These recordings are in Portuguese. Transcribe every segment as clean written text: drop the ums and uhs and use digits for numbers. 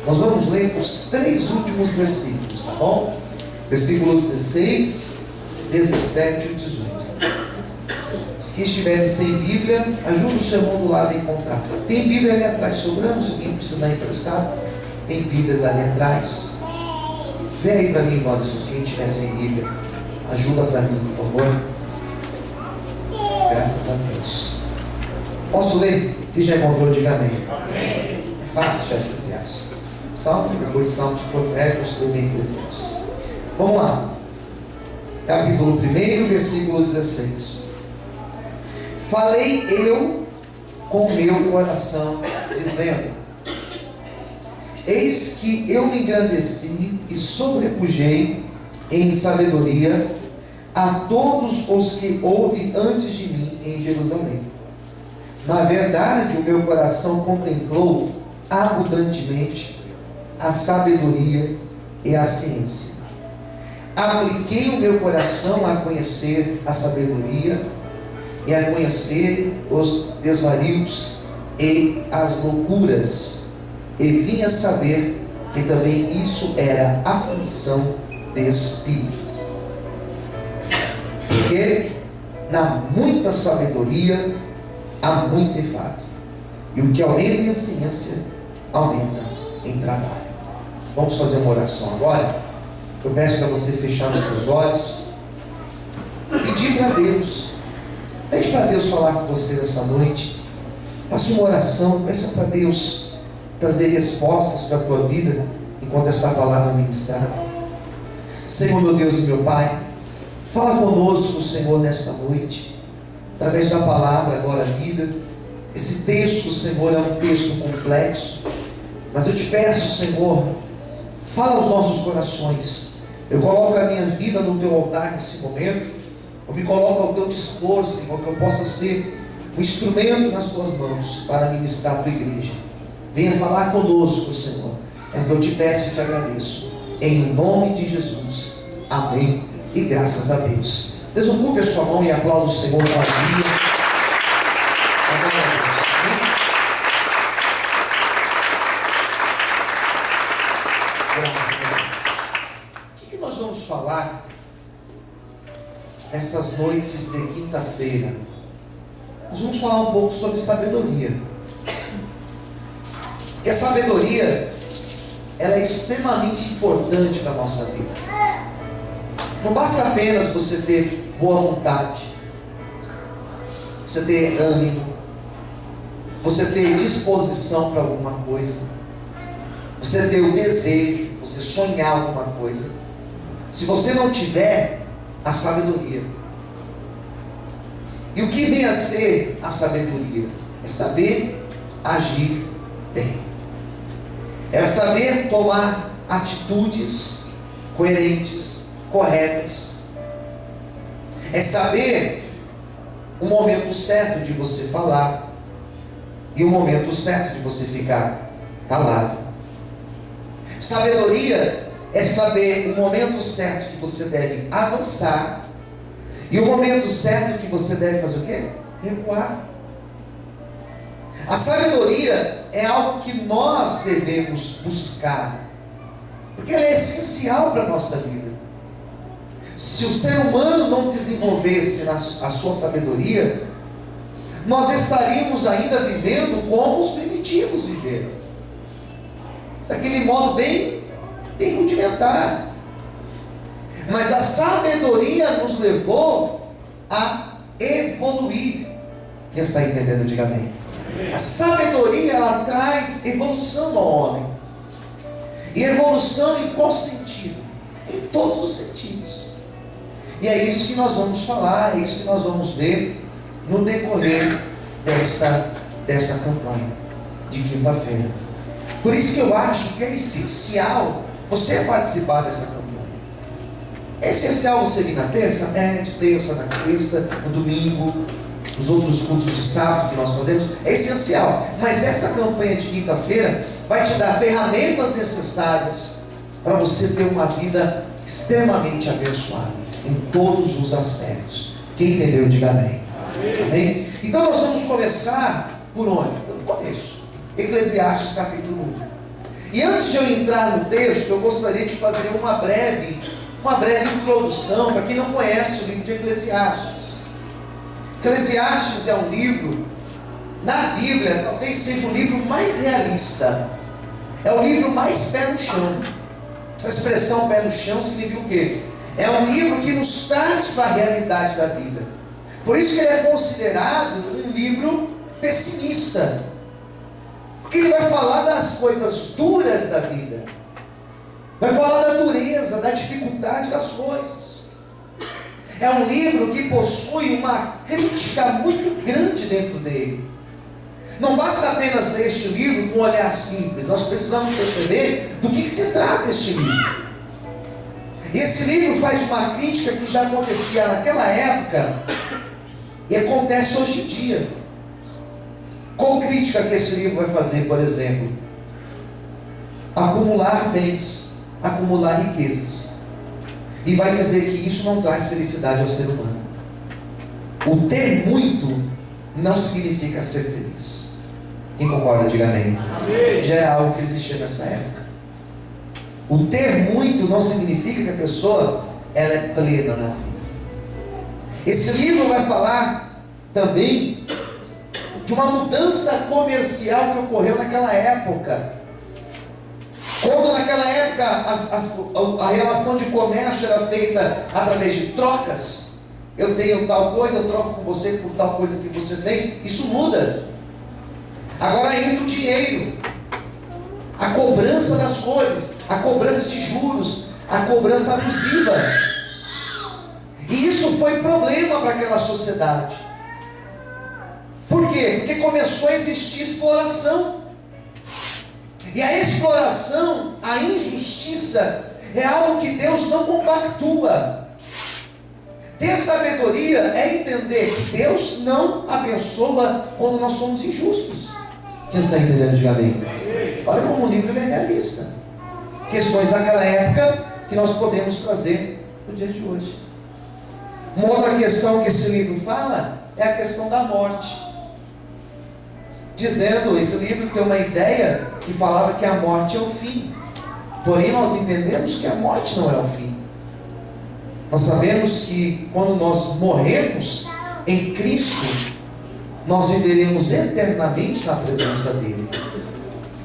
Nós vamos ler os 3 últimos versículos, tá bom? Versículo 16, 17 e 18. Os que estiverem sem Bíblia, ajuda o seu irmão do lado a encontrar. Tem Bíblia ali atrás sobrando, se alguém precisar emprestar. Tem Bíblias ali atrás. Vê aí para mim, Maurício, quem estiver sem Bíblia. Ajuda para mim, por favor. Graças a Deus. Posso ler? Quem já encontrou, diga amém. É fácil, chefe Eclesiastes. Salmo, depois Salmos, Provérbios, também Eclesiastes. Vamos lá. Capítulo 1, versículo 16. Falei eu com meu coração, dizendo: eis que eu me engrandeci e sobrepujei em sabedoria a todos os que houve antes de mim em Jerusalém. Na verdade, o meu coração contemplou abundantemente a sabedoria e a ciência. Apliquei o meu coração a conhecer a sabedoria e a conhecer os desvarios e as loucuras, e vim a saber que também isso era aflição de espírito. Porque na muita sabedoria há muito enfado, e o que aumenta em ciência aumenta em trabalho. Vamos fazer uma oração agora. Eu peço para você fechar os seus olhos, pedir para Deus, pede para Deus falar com você nessa noite. Faça uma oração, peça para Deus trazer respostas para a tua vida enquanto essa palavra é ministrada. Senhor, meu Deus e meu Pai, fala conosco, Senhor, nesta noite, através da palavra agora lida. Esse texto, Senhor, é um texto complexo, mas eu te peço, Senhor, fala aos nossos corações. Eu coloco a minha vida no teu altar nesse momento. Eu me coloco ao teu dispor, Senhor, que eu possa ser um instrumento nas tuas mãos para ministrar a tua igreja. Venha falar conosco, Senhor. É o que eu te peço e te agradeço. Em nome de Jesus. Amém. E graças a Deus. Desocupe a sua mão e aplaude o Senhor com alegria. Graças a Deus. O que nós vamos falar nessas noites de quinta-feira? Nós vamos falar um pouco sobre sabedoria. Porque a sabedoria, ela é extremamente importante para a nossa vida. Não basta apenas você ter boa vontade, você ter ânimo, você ter disposição para alguma coisa, você ter o desejo, você sonhar alguma coisa. Se você não tiver a sabedoria, e o que vem a ser a sabedoria? É saber agir bem, é saber tomar atitudes coerentes, corretas, é saber o momento certo de você falar e o momento certo de você ficar calado. Sabedoria é saber o momento certo que você deve avançar e o momento certo que você deve fazer o quê? Recuar. A sabedoria é algo que nós devemos buscar, porque ela é essencial para a nossa vida. Se o ser humano não desenvolvesse a sua sabedoria, nós estaríamos ainda vivendo como os primitivos viveram, daquele modo bem rudimentar. Mas a sabedoria nos levou a evoluir. Quem está entendendo, diga amém. A sabedoria, ela traz evolução ao homem, e evolução em qual sentido? Em todos os sentidos. E é isso que nós vamos falar, é isso que nós vamos ver no decorrer desta campanha de quinta-feira. Por isso que eu acho que é essencial você participar dessa campanha. É essencial você vir na terça? De terça, na sexta, no domingo, nos outros cultos de sábado que nós fazemos. É essencial. Mas essa campanha de quinta-feira vai te dar ferramentas necessárias para você ter uma vida extremamente abençoada em todos os aspectos. Quem entendeu, diga amém. Amém? Então nós vamos começar por onde? Pelo começo. Eclesiastes capítulo 1. E antes de eu entrar no texto, eu gostaria de fazer uma breve introdução para quem não conhece o livro de Eclesiastes. Eclesiastes é um livro, na Bíblia, talvez seja o livro mais realista. É o livro mais pé no chão. Essa expressão pé no chão significa o quê? É um livro que nos traz para a realidade da vida. Por isso que ele é considerado um livro pessimista. Porque ele vai falar das coisas duras da vida. Vai falar da dureza, da dificuldade das coisas. É um livro que possui uma crítica muito grande dentro dele. Não basta apenas ler este livro com um olhar simples. Nós precisamos perceber do que se trata este livro. E esse livro faz uma crítica que já acontecia naquela época e acontece hoje em dia. Qual crítica que esse livro vai fazer, por exemplo? Acumular bens, acumular riquezas. E vai dizer que isso não traz felicidade ao ser humano. O ter muito não significa ser feliz. Quem concorda, diga amém. Amém. Já é algo que existia nessa época. O ter muito não significa que a pessoa ela é plena na vida. Esse livro vai falar também de uma mudança comercial que ocorreu naquela época. Quando naquela época a relação de comércio era feita através de trocas. Eu tenho tal coisa, eu troco com você por tal coisa que você tem. Isso muda. Agora entra o dinheiro, a cobrança das coisas, a cobrança de juros, a cobrança abusiva. E isso foi problema para aquela sociedade. Por quê? Porque começou a existir exploração. E a exploração, a injustiça, é algo que Deus não compactua. Ter sabedoria é entender que Deus não abençoa quando nós somos injustos. Quem está entendendo, diga amém. Olha como o livro é realista. Questões daquela época que nós podemos trazer no dia de hoje. Uma outra questão que esse livro fala é a questão da morte. Dizendo, esse livro tem uma ideia que falava que a morte é o fim. Porém, nós entendemos que a morte não é o fim. Nós sabemos que quando nós morrermos em Cristo, nós viveremos eternamente na presença dele.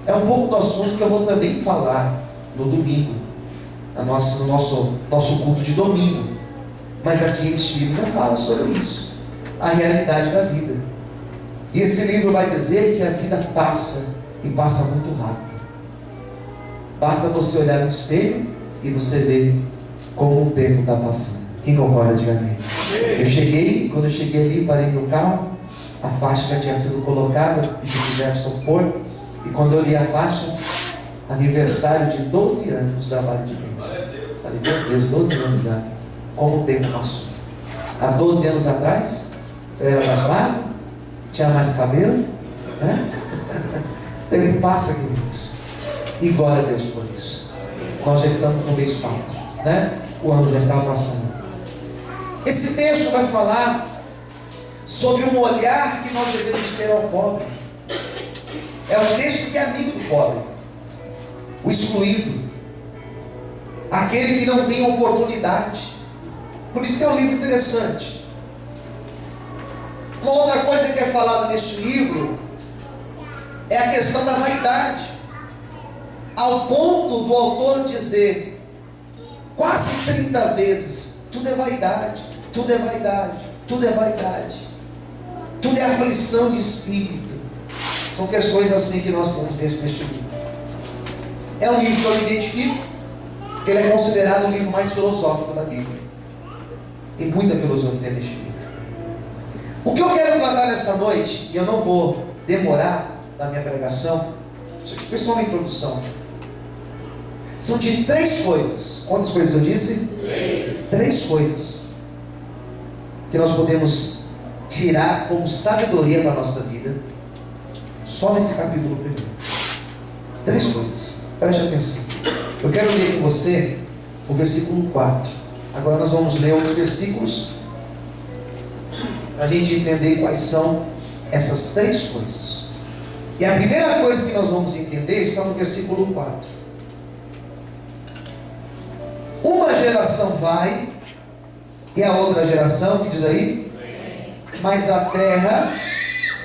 É um pouco do assunto que eu vou também falar no domingo, no nosso culto de domingo. Mas aqui este livro já fala sobre isso, a realidade da vida. E esse livro vai dizer que a vida passa, e passa muito rápido. Basta você olhar no espelho e você ver como o tempo está passando. Quem concorda, diga amém. Quando eu cheguei ali, parei no carro, a faixa já tinha sido colocada, pedi para o Jefferson pôr, e quando eu li a faixa, aniversário de 12 anos da Vale de Bênção. Falei, meu Deus, 12 anos já, como o tempo passou. Há 12 anos atrás, eu era mais magro, tinha mais cabelo, né? O tempo passa, queridos, e glória a Deus por isso. Nós já estamos no mês 4, né? O ano já estava passando. Esse texto vai falar sobre um olhar que nós devemos ter ao pobre. É um texto que é amigo do pobre, o excluído, aquele que não tem oportunidade. Por isso que é um livro interessante. Uma outra coisa que é falada neste livro é a questão da vaidade, ao ponto do autor dizer quase 30 vezes: tudo é vaidade, tudo é vaidade, tudo é vaidade, tudo é aflição de espírito. São questões assim que nós temos dentro deste livro. É um livro que eu identifico, que ele é considerado o livro mais filosófico da Bíblia. Tem muita filosofia neste livro. O que eu quero tratar nessa noite, e eu não vou demorar na minha pregação, isso aqui foi só uma introdução, são de 3 coisas. Quantas coisas eu disse? 3 coisas que nós podemos tirar como sabedoria para a nossa vida, só nesse capítulo primeiro. 3 coisas, preste atenção. Eu quero ler com você o versículo 4. Agora nós vamos ler outros versículos para a gente entender quais são essas 3 coisas. E a primeira coisa que nós vamos entender está no versículo 4. Uma geração vai, e a outra geração, que diz aí? Mas a terra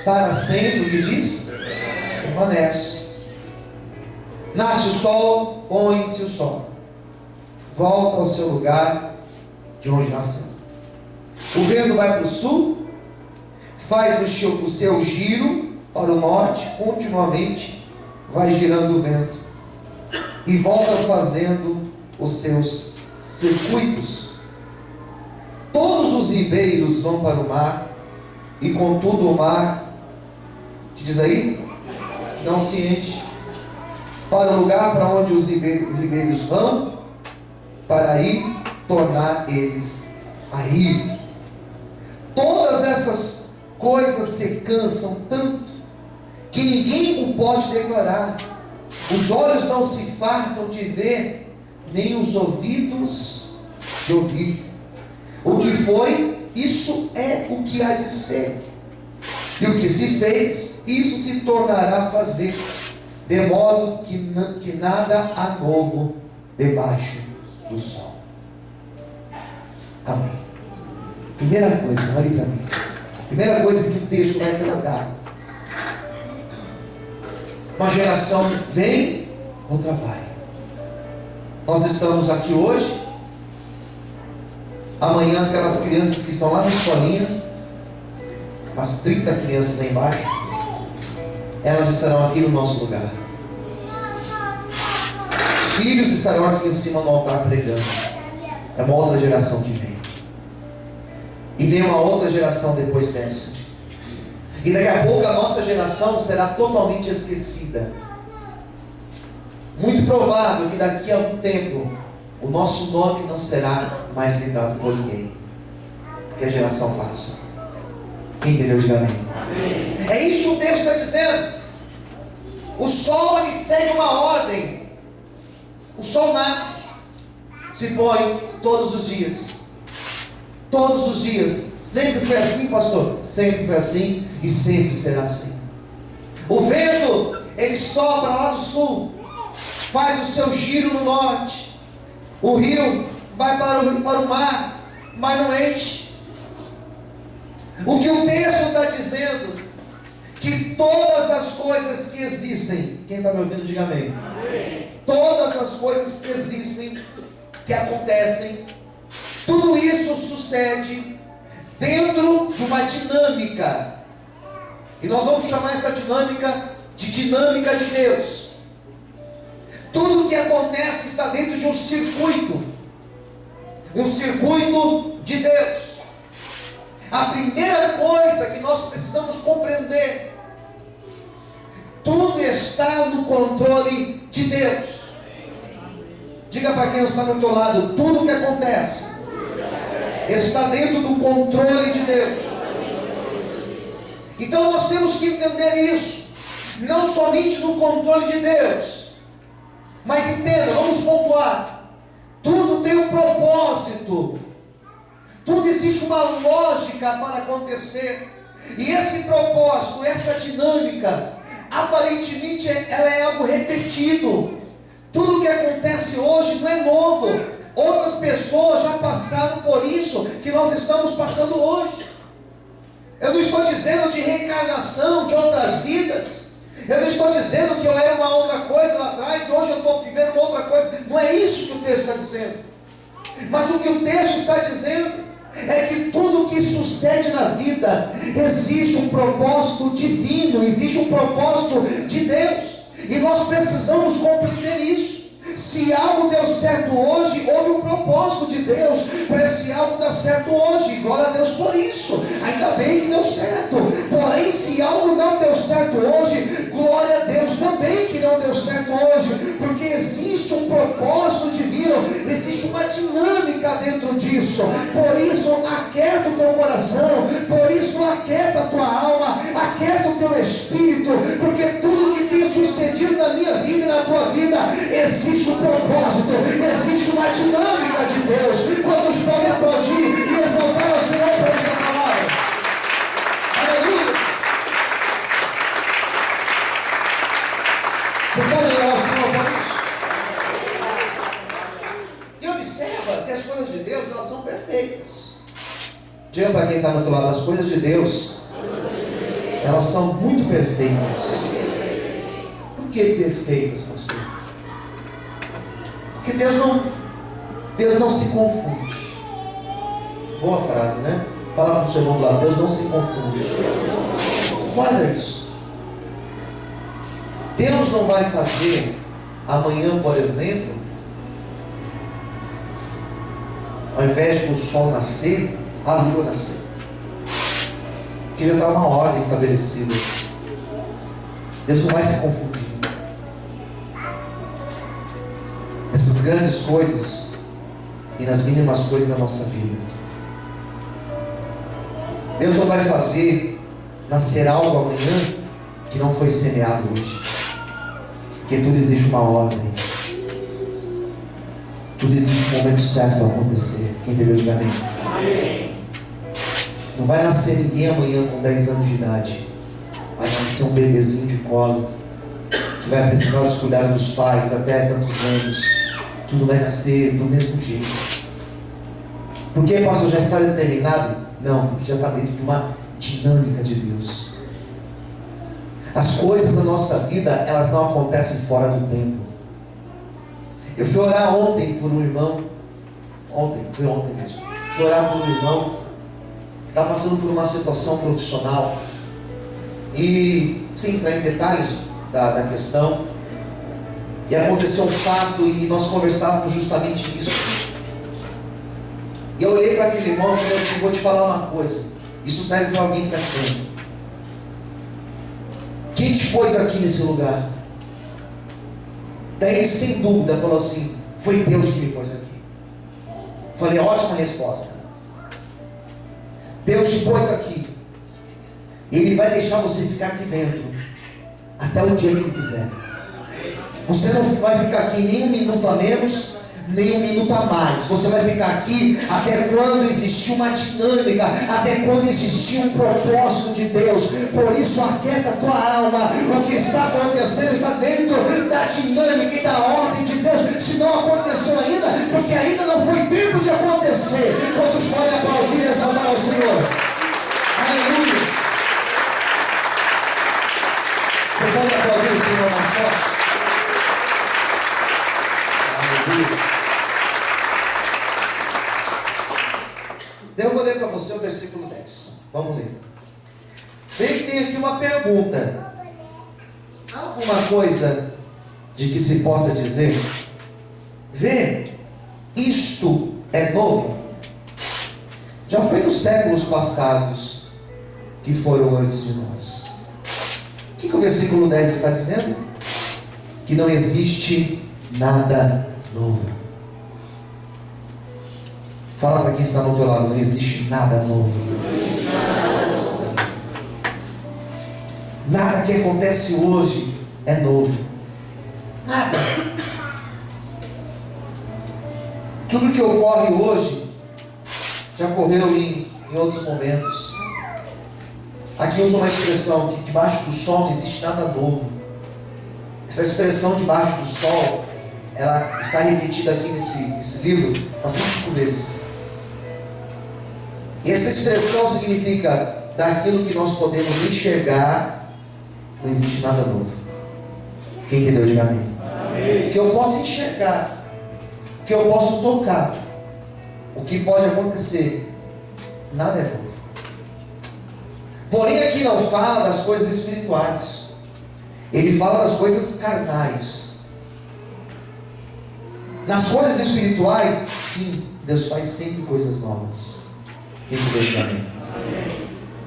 para sempre, o que diz? Permanece. Nasce o sol, põe-se o sol, volta ao seu lugar de onde nasceu. O vento vai para o sul, faz o seu giro para o norte, continuamente vai girando o vento e volta fazendo os seus circuitos. Todos os ribeiros vão para o mar, e contudo o mar, que diz aí? Não se enche. Para o lugar para onde os ribeiros vão, para aí tornar eles a ir. Todas essas coisas se cansam tanto que ninguém o pode declarar. Os olhos não se fartam de ver, nem os ouvidos de ouvir. O que foi, isso é o que há de ser. E o que se fez, isso se tornará a fazer. De modo que nada há novo debaixo do sol. Amém. Primeira coisa, olhe para mim. Primeira coisa que o texto vai tratar. Uma geração vem, outra vai. Nós estamos aqui hoje. Amanhã aquelas crianças que estão lá na escolinha, as 30 crianças aí embaixo, elas estarão aqui no nosso lugar. Os filhos estarão aqui em cima no altar pregando. É uma outra geração que vem. E vem uma outra geração depois dessa. E daqui a pouco a nossa geração será totalmente esquecida. Muito provável que daqui a algum tempo o nosso nome não será mais lembrado por ninguém. Porque a geração passa. Quem entendeu, diga amém. Amém. É isso que o texto está dizendo. O sol, ele segue uma ordem. O sol nasce, se põe todos os dias. Todos os dias. Sempre foi assim, pastor? Sempre foi assim e sempre será assim. O vento, ele sopra lá do sul, faz o seu giro no norte. O rio vai para o mar, mas não enche. O que o texto está dizendo, que todas as coisas que existem, quem está me ouvindo, diga amém. Amém. Todas as coisas que existem, que acontecem, tudo isso sucede dentro de uma dinâmica. E nós vamos chamar essa dinâmica de dinâmica de Deus. Tudo que acontece está dentro de um circuito de Deus. A primeira coisa que nós precisamos compreender: tudo está no controle de Deus. Diga para quem está do teu lado: tudo que acontece está dentro do controle de Deus. Então nós temos que entender isso, não somente no controle de Deus, mas entenda, vamos pontuar: tudo tem um propósito, tudo existe uma lógica para acontecer, e esse propósito, essa dinâmica, aparentemente ela é algo repetido. Tudo que acontece hoje não é novo. Outras pessoas já passaram por isso que nós estamos passando hoje. Eu não estou dizendo de reencarnação de outras vidas. Eu não estou dizendo que eu era uma outra coisa lá atrás e hoje eu estou vivendo uma outra coisa. Não é isso que o texto está dizendo. Mas o que o texto está dizendo é que tudo que sucede na vida existe um propósito divino, existe um propósito de Deus. E nós precisamos compreender isso. Se algo deu certo hoje, houve um propósito de Deus para esse algo dar certo hoje. Glória a Deus por isso. Ainda bem que deu certo. Porém, se algo não deu certo hoje, glória a Deus também que não deu certo hoje. Porque existe um propósito divino, existe uma dinâmica dentro disso. Por isso, aquieta o teu coração. Por isso, aquieta a tua alma. Aquieta o teu espírito. Porque tudo que tem sucedido na minha vida e na tua vida, existe um propósito, existe uma dinâmica de Deus. Quantos podem aplaudir e exaltar ao Senhor por esta palavra? Aleluia! Diga para quem está no outro lado, as coisas de Deus, elas são muito perfeitas. Por que perfeitas, pastor? Porque Deus não se confunde. Boa frase, né? Fala para o seu irmão do lado, Deus não se confunde. Guarda isso. Deus não vai fazer amanhã, por exemplo, ao invés do sol nascer, a lua nascer. Porque já está uma ordem estabelecida. Deus não vai se confundir. Nessas grandes coisas e nas mínimas coisas da nossa vida. Deus não vai fazer nascer algo amanhã que não foi semeado hoje. Porque tudo existe uma ordem. Tudo existe um momento certo para acontecer. Quem entendeu? Diga amém. Não vai nascer ninguém amanhã com 10 anos de idade. Vai nascer um bebezinho de colo que vai precisar dos cuidados dos pais até tantos anos. Tudo vai nascer do mesmo jeito. Por que, pastor, já está determinado? Não, porque já está dentro de uma dinâmica de Deus. As coisas da nossa vida, elas não acontecem fora do tempo. Eu fui orar ontem por um irmão. Foi ontem mesmo. Fui orar por um irmão que está passando por uma situação profissional. E, sem entrar em detalhes da questão, e aconteceu um fato e nós conversávamos justamente isso. E eu olhei para aquele irmão e falei assim: vou te falar uma coisa, isso serve para alguém que está aqui. Quem te pôs aqui nesse lugar? Daí ele, sem dúvida, falou assim: foi Deus que me pôs aqui. Falei: ótima resposta. Deus te pôs aqui. Ele vai deixar você ficar aqui dentro até o dia que Ele quiser. Você não vai ficar aqui nem um minuto a menos, nem um minuto a mais. Você vai ficar aqui até quando existir uma dinâmica, até quando existir um propósito de Deus. Por isso, aquieta a tua alma. O que está acontecendo está dentro da dinâmica e da ordem de Deus. Se não aconteceu ainda, porque ainda não foi tempo de acontecer. Quantos podem aplaudir e exaltar ao Senhor? Aleluia! Você pode aplaudir o Senhor mais forte? Eu vou ler para você o versículo 10. Vamos ler. Vem que tem aqui uma pergunta. Há alguma coisa de que se possa dizer: vê, isto é novo? Já foi nos séculos passados que foram antes de nós. O que o versículo 10 está dizendo? Que não existe nada novo. Fala para quem está no outro lado: não existe nada novo. Nada que acontece hoje é novo. Nada. Tudo que ocorre hoje já ocorreu em outros momentos. Aqui usa uma expressão que debaixo do sol não existe nada novo. Essa expressão debaixo do sol, ela está repetida aqui nesse livro umas 25 vezes. E essa expressão significa: daquilo que nós podemos enxergar, não existe nada novo. Quem entendeu, diga amém. Amém. O que eu posso enxergar, o que eu posso tocar, o que pode acontecer, nada é novo. Porém, aqui não fala das coisas espirituais. Ele fala das coisas carnais. Nas coisas espirituais, sim, Deus faz sempre coisas novas. Quem entendeu, amém?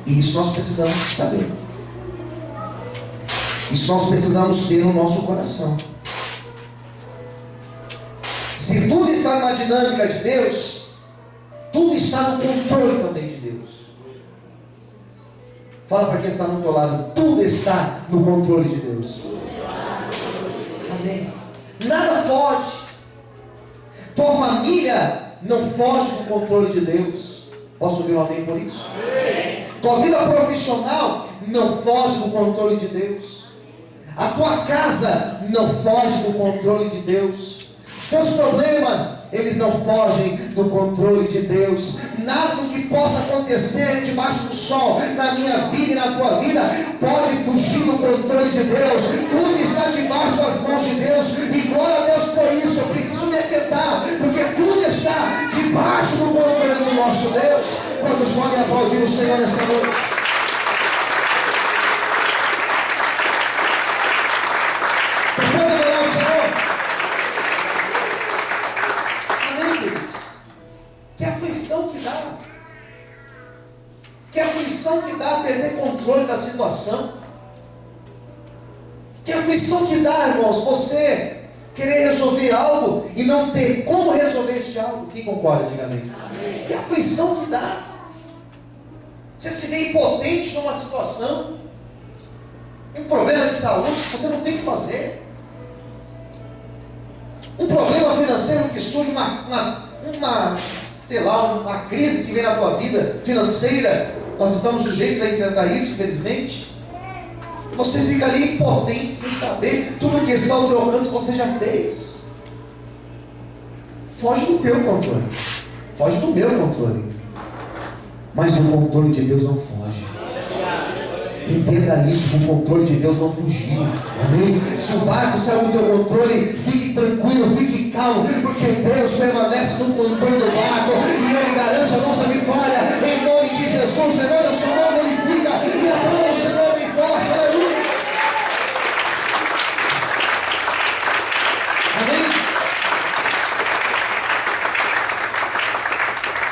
E isso nós precisamos saber. Isso nós precisamos ter no nosso coração. Se tudo está na dinâmica de Deus, tudo está no controle também de Deus. Fala para quem está no teu lado: tudo está no controle de Deus. Amém. Nada foge. Tua família não foge do controle de Deus. Posso ouvir um amém por isso? Amém. Tua vida profissional não foge do controle de Deus. A tua casa não foge do controle de Deus. Os teus problemas eles não fogem do controle de Deus. Nada do que possa acontecer debaixo do sol, na minha vida e na tua vida, pode fugir do controle de Deus. Tudo está debaixo das mãos de Deus, e glória a Deus por isso. Eu preciso me aquietar, porque tudo está debaixo do controle do nosso Deus. Quantos podem aplaudir o Senhor nessa noite? Que dá perder controle da situação. Que aflição que dá, irmãos, você querer resolver algo e não ter como resolver este algo. Quem concorda, diga amém. Amém. Que aflição que dá. Você se vê impotente numa situação, um problema de saúde que você não tem o que fazer, um problema financeiro que surge, uma crise que vem na tua vida financeira. Nós estamos sujeitos a enfrentar isso, infelizmente. Você fica ali impotente, sem saber. Tudo que está ao teu alcance você já fez. Foge do teu controle, foge do meu controle, mas do controle de Deus não foge. Entenda isso, o controle de Deus não fugiu. Amém? Se o barco saiu do teu controle, fique tranquilo, fique calmo, porque Deus permanece no controle do barco, e Ele garante a nossa vitória, em nome de Jesus. Levanta a sua mão, glorifica e aplauda o Senhor bem forte. Aleluia. Amém?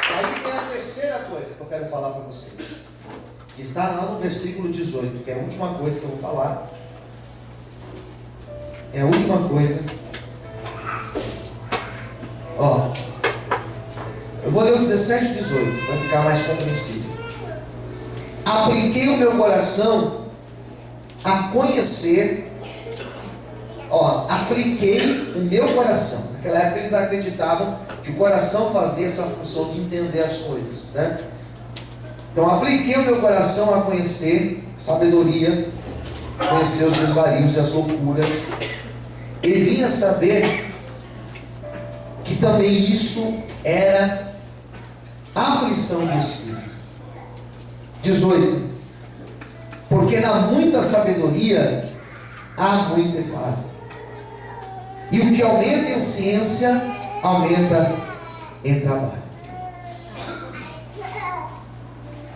E aí tem a terceira coisa que eu quero falar para vocês, que está lá no versículo 18, que é a última coisa que eu vou falar. É a última coisa. Ó, eu vou ler o 17 e 18 para ficar mais compreensível. Apliquei o meu coração a conhecer. Ó, apliquei o meu coração. Naquela época eles acreditavam que o coração fazia essa função de entender as coisas, né? Então apliquei o meu coração a conhecer sabedoria, conhecer os desvarios e as loucuras, e vim a saber que também isto era aflição de espírito. 18. Porque na muita sabedoria há muito enfado, e o que aumenta em ciência aumenta em trabalho.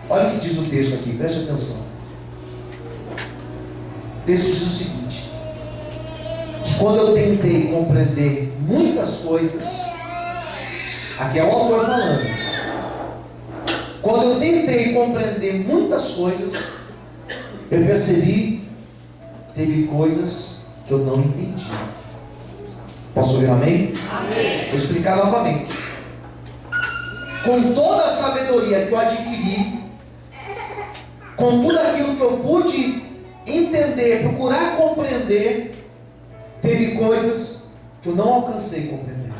Olha o que diz o texto aqui, preste atenção. O texto diz o seguinte: que quando eu tentei compreender muitas coisas, aqui é o autor falando, quando eu tentei compreender muitas coisas, eu percebi que teve coisas que eu não entendi. Posso ouvir amém? Amém. Vou explicar novamente. Com toda a sabedoria que eu adquiri, com tudo aquilo que eu pude entender, procurar compreender, teve coisas que eu não alcancei a compreender.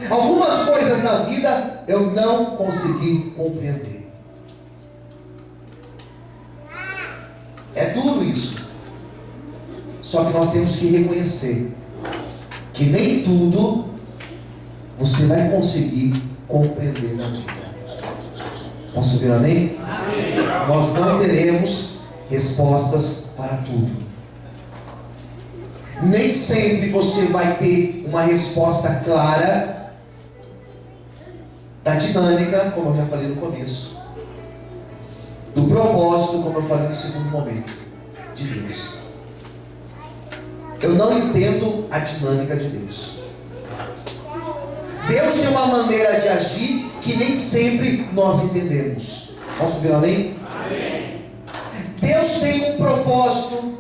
Algumas coisas na vida eu não consegui compreender. É duro isso. Só que nós temos que reconhecer que nem tudo você vai conseguir compreender na vida. Posso ouvir amém? Amém. Nós não teremos respostas para tudo. Nem sempre você vai ter uma resposta clara da dinâmica, como eu já falei no começo, do propósito, como eu falei no segundo momento, de Deus. Eu não entendo a dinâmica de Deus. Deus tem uma maneira de agir que nem sempre nós entendemos. Posso ouvir amém? Amém. Deus tem um propósito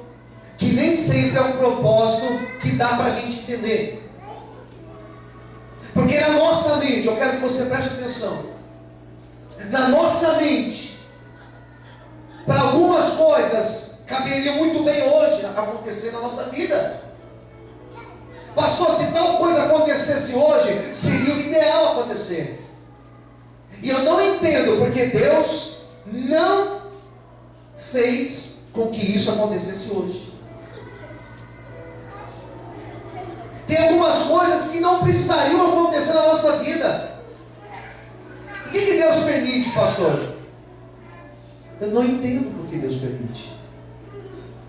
que nem sempre é um propósito que dá para a gente entender. Porque na nossa mente, eu quero que você preste atenção, na nossa mente, para algumas coisas caberia muito bem hoje acontecer na nossa vida. Pastor, se tal coisa acontecesse hoje, seria o ideal acontecer. E eu não entendo porque Deus não fez com que isso acontecesse hoje. Tem algumas coisas que não precisariam acontecer na nossa vida. O que Deus permite, pastor? Eu não entendo por que Deus permite.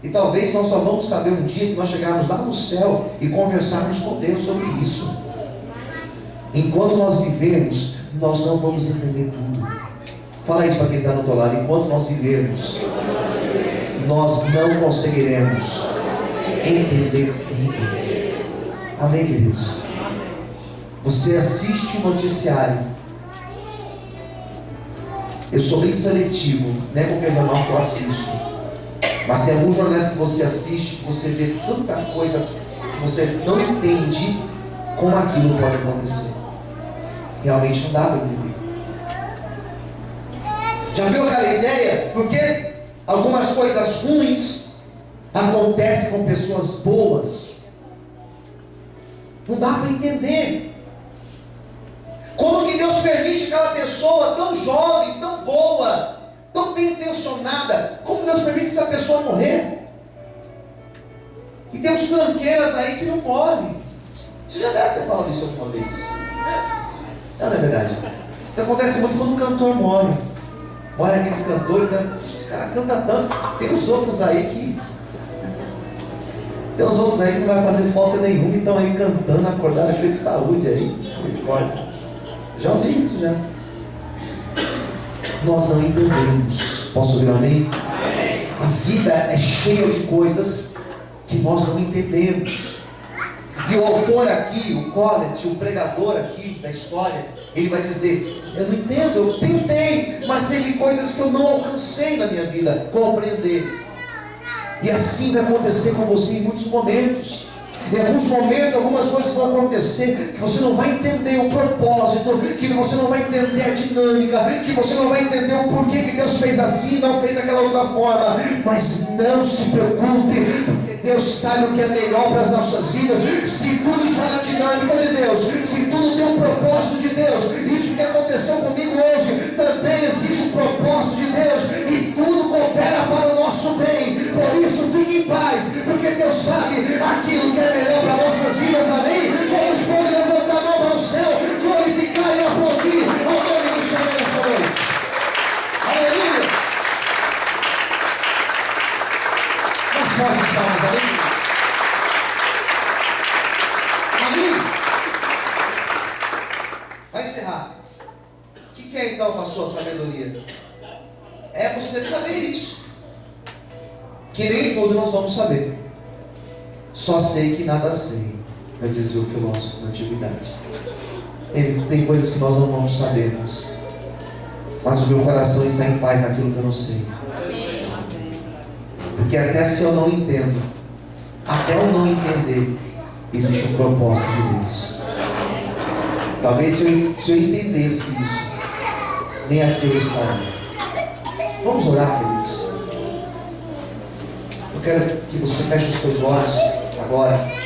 E talvez nós só vamos saber um dia que nós chegarmos lá no céu e conversarmos com Deus sobre isso. Enquanto nós vivermos, nós não vamos entender tudo. Fala isso para quem está no teu lado. Enquanto nós vivermos, nós não conseguiremos entender tudo. Amém, queridos? Você assiste o noticiário. Eu sou bem seletivo, não é qualquer jornal que eu assisto, mas tem alguns jornais que você assiste, que você vê tanta coisa que você não entende como aquilo pode acontecer. Realmente não dá para entender. Já viu aquela ideia? Porque algumas coisas ruins acontecem com pessoas boas. Não dá para entender. Como que Deus permite aquela pessoa tão jovem, tão boa, tão bem intencionada, como Deus permite essa pessoa morrer? E temos tranqueiras aí que não morrem. Você já deve ter falado isso alguma vez. Não é verdade? Isso acontece muito quando um cantor morre. Morre aqueles cantores, né? Esse cara canta tanto. Tem os outros aí que não vai fazer falta nenhuma e estão aí cantando, acordaram cheio de saúde aí. Já ouvi isso já. Nós não entendemos. Posso ouvir um amém? A vida é cheia de coisas que nós não entendemos. E o autor aqui, o Collet, o pregador aqui da história, ele vai dizer: eu não entendo, eu tentei, mas teve coisas que eu não alcancei na minha vida compreender. E assim vai acontecer com você em muitos momentos. Em alguns momentos, algumas coisas vão acontecer que você não vai entender o propósito, que você não vai entender a dinâmica, que você não vai entender o porquê que Deus fez assim e não fez daquela outra forma. Mas não se preocupe, porque Deus sabe o que é melhor para as nossas vidas. Se tudo está na dinâmica de Deus, se tudo tem um propósito de Deus, isso que aconteceu comigo hoje também existe um propósito de Deus, e tudo coopera para o nosso bem. Por isso fique em paz, porque Deus sabe aquilo que é melhor para nossas vidas. Amém? Vamos poder levantar a mão para o céu, glorificar e aplaudir ao nome do Senhor nessa noite. Aleluia! Nós fortes palmas, amém? Amém? Vai encerrar. O que é então a sua sabedoria? É você saber isso, que nem tudo nós vamos saber. Só sei que nada sei, vai dizer o filósofo na antiguidade. Tem coisas que nós não vamos saber, mas o meu coração está em paz naquilo que eu não sei. Porque até se eu não entendo, até eu não entender, existe um propósito de Deus. Talvez se eu entendesse isso, nem aqui eu estaria. Vamos orar, queridos. Eu quero que você feche os seus olhos agora.